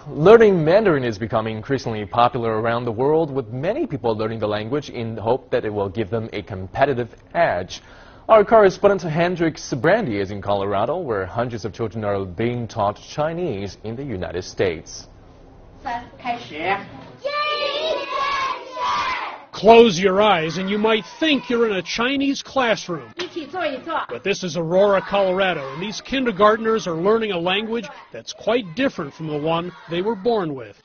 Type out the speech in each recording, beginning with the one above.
Learning Mandarin is becoming increasingly popular around the world, with many people learning the language in the hope that it will give them a competitive edge. Our correspondent Hendrix Brandy is in Colorado, where hundreds of children are being taught Chinese in the United States. Close your eyes and you might think you're in a Chinese classroom. But this is Aurora, Colorado, and these kindergartners are learning a language that's quite different from the one they were born with.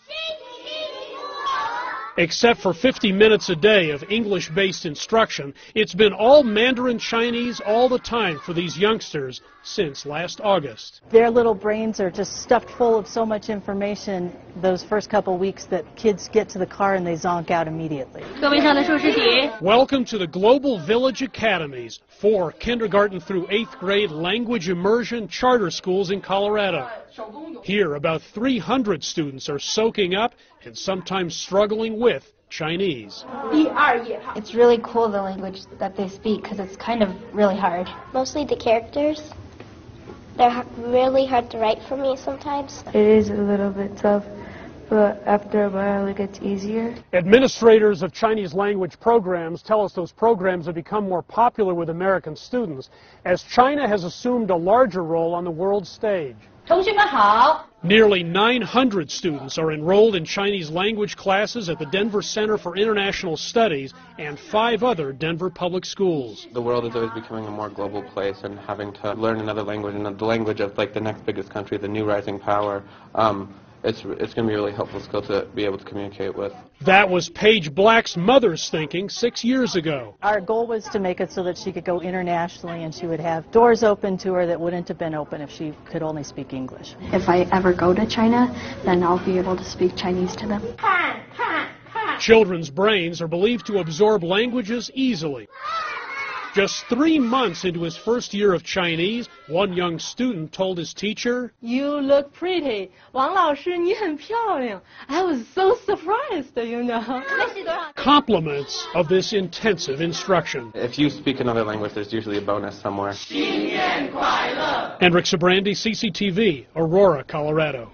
Except for 50 minutes a day of English-based instruction, it's been all Mandarin Chinese all the time for these youngsters since last August. Their little brains are just stuffed full of so much information those first couple weeks that kids get to the car and they zonk out immediately. Welcome to the Global Village Academies, 4 kindergarten through 8th grade language immersion charter schools in Colorado. Here, about 300 students are soaking up and sometimes struggling with Chinese. It's really cool, the language that they speak, because it's kind of really hard. Mostly the characters. They're really hard to write for me sometimes. It is a little bit tough, but after a while it gets easier. Administrators of Chinese language programs tell us those programs have become more popular with American students as China has assumed a larger role on the world stage. Nearly 900 students are enrolled in Chinese language classes at the Denver Center for International Studies and 5 other Denver public schools. The world is always becoming a more global place, and having to learn another language, and the language of like the next biggest country, the new rising power, it's going to be a really helpful skill to be able to communicate with. That was Paige Black's mother's thinking 6 years ago. Our goal was to make it so that she could go internationally and she would have doors open to her that wouldn't have been open if she could only speak English. If I ever go to China, then I'll be able to speak Chinese to them. Children's brains are believed to absorb languages easily. Just 3 months into his first year of Chinese, one young student told his teacher, "You look pretty. 王老师, 你很漂亮. I was so surprised, you know." Compliments of this intensive instruction. If you speak another language, there's usually a bonus somewhere. Hendrix Brandy, CCTV, Aurora, Colorado.